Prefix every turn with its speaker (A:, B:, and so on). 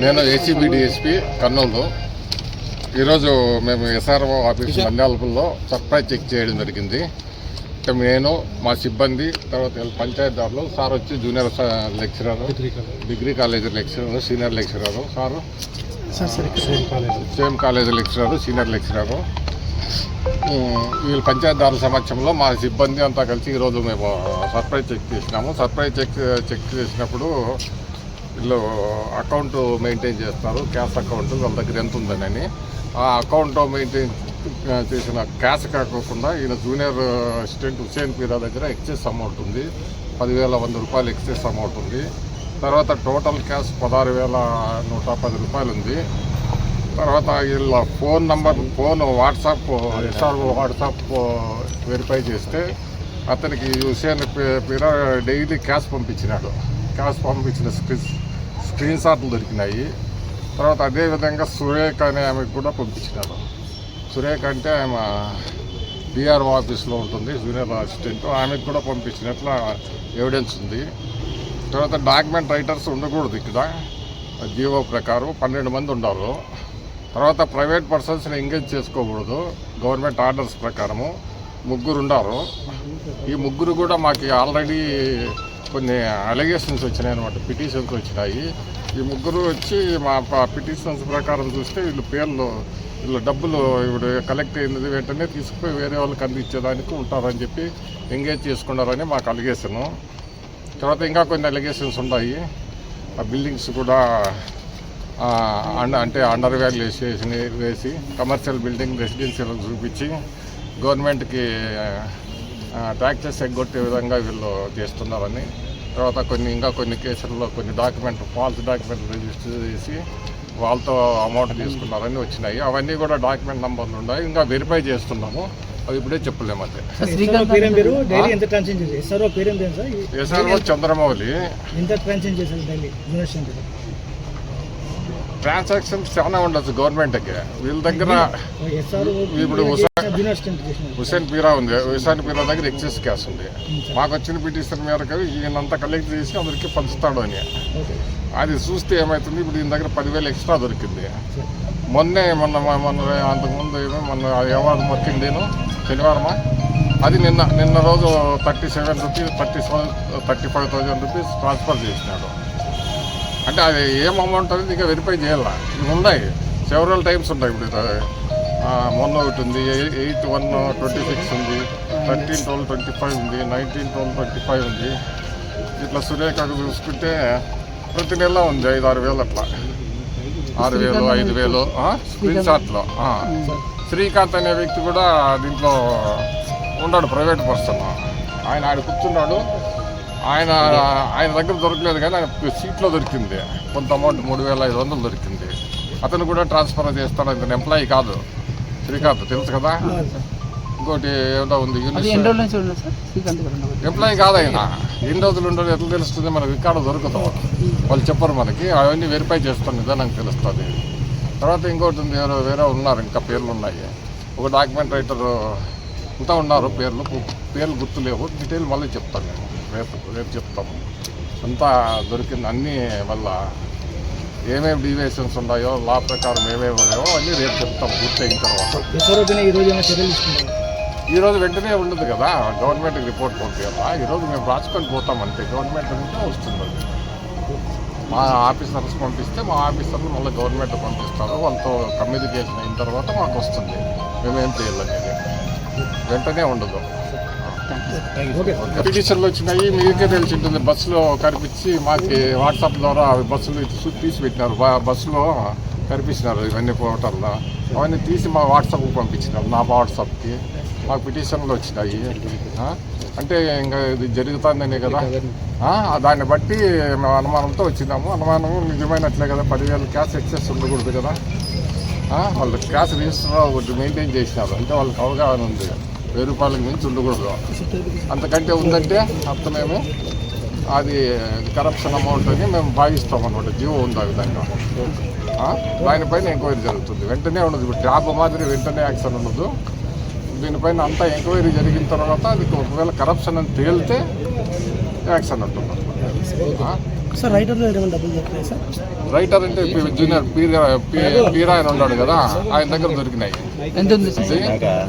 A: నేను ACB DSP Kurnool. ఈరోజు మేము ఎస్ఆర్ఓ ఆఫీస్ నంద్యాలలో సర్ప్రైజ్ చెక్ చేయడం జరిగింది. నేను మా సిబ్బంది తర్వాత పంచాయతీదారులు సార్ వచ్చి junior lecturer, degree college lecturer, senior lecturer, sir same college lecturer, senior lecturer, వీళ్ళు పంచాయతీదారుల సమక్షంలో మా సిబ్బంది అంతా కలిసి ఈరోజు మేము సర్ప్రైజ్ చెక్ చేసినాము. సర్ప్రైజ్ చెక్ చేసినప్పుడు వీళ్ళు అకౌంట్ మెయింటైన్ చేస్తారు, క్యాష్ అకౌంట్ వాళ్ళ దగ్గర ఎంత ఉందని. ఆ అకౌంట్ మెయింటైన్ చేసిన క్యాష్ కాకుండా ఈయన జూనియర్ అసిస్టెంట్ హుసేన్ పీరా దగ్గర ఎక్సెస్ అమౌంట్ ఉంది, 10,100 రూపాయలు ఎక్సెస్ అమౌంట్ ఉంది. తర్వాత టోటల్ క్యాష్ 16,110 రూపాయలు ఉంది. తర్వాత వీళ్ళ phone number, WhatsApp, SRO WhatsApp verify చేస్తే అతనికి హుసేన్ పీరా డైలీ క్యాష్ పంపించినాడు. క్యాష్ పంపించిన స్క్రీన్ షాట్లు దొరికినాయి. తర్వాత అదేవిధంగా సురేఖ అనే ఆమెకు కూడా పంపించినాడు. సురేఖ అంటే ఆమె డిఆర్ఓ ఆఫీస్లో ఉంటుంది, జూనియర్ అసిస్టెంట్, ఆమెకు కూడా పంపించినట్ల ఎవిడెన్స్ ఉంది. తర్వాత డాక్యుమెంట్ రైటర్స్ ఉండకూడదు ఇక్కడ, జీవో ప్రకారం 12 మంది ఉండాలి. తర్వాత ప్రైవేట్ పర్సన్స్ని ఎంగేజ్ చేసుకోకూడదు, గవర్నమెంట్ ఆర్డర్స్ ప్రకారము 3 ఉండారు. ఈ 3 కూడా మాకు ఆల్రెడీ కొన్ని అలిగేషన్స్ వచ్చినాయి అనమాట, పిటిషన్స్ వచ్చినాయి. ఈ 3 వచ్చి మా పిటిషన్స్ ప్రకారం చూస్తే వీళ్ళు డబ్బులు ఇప్పుడు కలెక్ట్ అయినది వెంటనే తీసుకుపోయి వేరే వాళ్ళకి అందించేదానికి ఉంటారని చెప్పి ఎంగేజ్ చేసుకున్నారని మాకు అలిగేషను. తర్వాత ఇంకా కొన్ని అలిగేషన్స్ ఉన్నాయి. ఆ బిల్డింగ్స్ కూడా అంటే అండర్ వాల్యుయేషన్ వేసి కమర్షియల్ బిల్డింగ్ రెసిడెన్షియల్ చూపించి గవర్నమెంట్కి ట్యాక్సెస్ ఎగ్గొట్టే విధంగా వీళ్ళు చేస్తున్నారని. తర్వాత ఇంకా కొన్ని కేసుల్లో కొన్ని ఫాల్స్ డాక్యుమెంట్ రిజిస్టర్ చేసి వాళ్ళతో అమౌంట్ తీసుకున్నారని వచ్చినాయి. అవన్నీ కూడా డాక్యుమెంట్ నంబర్లు ఉన్నాయి, ఇంకా వెరిఫై చేస్తున్నాము. అవి ఇప్పుడే చెప్పలేము. అంతే. ఎస్ఆర్ఓ చంద్రమౌళి. ట్రాన్సాక్షన్స్ చాలా ఉండొచ్చు గవర్నమెంట్కి. వీళ్ళ దగ్గర ఇప్పుడు హుసేన్ పీరా ఉంది, హుసేన్ పీరా దగ్గర ఎక్సెస్ క్యాష్ ఉంది. మాకు వచ్చిన పిటిషన్ మేరకు ఈయనంతా కలెక్ట్ చేసి అందరికీ పంచుతాడు అని. అది చూస్తే ఏమవుతుంది, ఇప్పుడు ఈయన దగ్గర 10,000 ఎక్స్ట్రా దొరికింది. మొన్న అంతకుముందు మొన్న ఎవరు మొక్కిందేను శనివారమా, అది నిన్న రోజు 35,000 రూపీస్ ట్రాన్స్ఫర్ చేసినాడు. అంటే అది ఏం అమౌంట్ అనేది ఇంకా వెరిఫై చేయాలా. ఇవి ఉన్నాయి, సెవరల్ టైమ్స్ ఉంటాయి. ఇప్పుడు మొన్న ఒకటి ఉంది, 8/1/26 ఉంది, 13/12/25 ఉంది, 19/12/25 ఉంది. ఇట్లా సురేఖకు చూసుకుంటే ప్రతి నెల ఉంది 5-6 వేలు, అట్లా 6,000, 5,000 స్క్రీన్ షాట్లో. శ్రీకాంత్ అనే వ్యక్తి కూడా దీంట్లో ఉన్నాడు, ప్రైవేట్ పర్సన్. ఆయన కూర్చున్నాడు. ఆయన దగ్గర దొరకలేదు కానీ ఆయన సీట్లో దొరికింది కొంత అమౌంట్, 3,500 దొరికింది. అతను కూడా ట్రాన్స్ఫర్ చేస్తాడు, ఇతను ఎంప్లాయీ కాదు. శ్రీకాంత్ తెలుసు కదా. ఇంకోటి ఏదో ఉంది, ఎంప్లాయీ కాదు ఆయన. ఎన్ని రోజులు ఉండదు ఎట్లా తెలుస్తుంది, మనకు రికార్డు దొరుకుతాం, వాళ్ళు చెప్పరు మనకి. అవన్నీ వెరిఫై చేస్తాను నిదానంగా తెలుస్తుంది. తర్వాత ఇంకోటి ఉంది, వేరే ఉన్నారు, ఇంకా పేర్లు ఉన్నాయి. ఒక డాక్యుమెంట్ రైటర్ అంతా ఉన్నారు, పేర్లు గుర్తులేవు. డీటెయిల్ మళ్ళీ చెప్తాను నేను, రేపు చెప్తాము. అంతా దొరికింది. అన్నీ వల్ల ఏమేమి డీవియేషన్స్ ఉన్నాయో, లా ప్రకారం ఏమేమి ఉన్నాయో అన్నీ రేపు చెప్తాము పూర్తయిన తర్వాత. ఈరోజు వెంటనే ఉండదు కదా, గవర్నమెంట్కి రిపోర్ట్ పంపించాలా. ఈరోజు మేము రాసుకొని పోతామంటే గవర్నమెంట్ నుంచి వస్తుంది. మా ఆఫీసర్స్ పంపిస్తే మా ఆఫీసర్లు మళ్ళీ గవర్నమెంట్ పంపిస్తారు. వాళ్ళతో కమ్యూనికేషన్ అయిన తర్వాత మాకు వస్తుంది మేమేం చేయాలనేది. వెంటనే ఉండదు. పిటిషన్లు వచ్చినాయి, మీకే తెలిసి ఉంటుంది. బస్సులో కనిపించి మాకు వాట్సాప్ ద్వారా బస్సులు తీసి పెట్టినారు, బస్సులో కనిపించినారు ఇవన్నీ పోవటంలో. అవన్నీ తీసి మా వాట్సాప్కి పంపించినారు, నా వాట్సాప్కి. మాకు పిటిషన్లు వచ్చినాయి. అంటే ఇంకా ఇది జరుగుతుందనే కదా, దాన్ని బట్టి మేము అనుమానంతో వచ్చినాము. అనుమానం నిజమైనట్లే కదా, 10,000 క్యాష్ ఎక్సెస్ ఉండకూడదు కదా. వాళ్ళు క్యాష్ రిజిస్టర్ ఒకటి మెయింటైన్ చేసినారు, అంటే వాళ్ళకి అవగాహన ఉంది, 1000 రూపాయలకు మించి ఉండకూడదు. అంతకంటే ఉందంటే అర్థమేమో అది కరప్షన్ అమౌంట్ అని మేము భావిస్తాం అనమాట. జీవో ఉంది ఆ విధంగా. దానిపైన ఎంక్వైరీ జరుగుతుంది, వెంటనే ఉండదు. ఇప్పుడు ట్యాబ్ మాదిరి వెంటనే యాక్షన్ ఉండదు. దీనిపైన అంతా ఎంక్వైరీ జరిగిన తర్వాత అది ఒకవేళ కరప్షన్ అని తేలితే యాక్షన్ ఉంటుంది.
B: సార్ రైటర్ దగ్గర ఏమైనా డబ్బులు దొరికినాయి సార్?
A: రైటర్ అంటే జూనియర్ పీరా ఆయన ఉన్నాడు కదా, ఆయన దగ్గర దొరికినాయి.
C: ఎంత ఉంది సార్?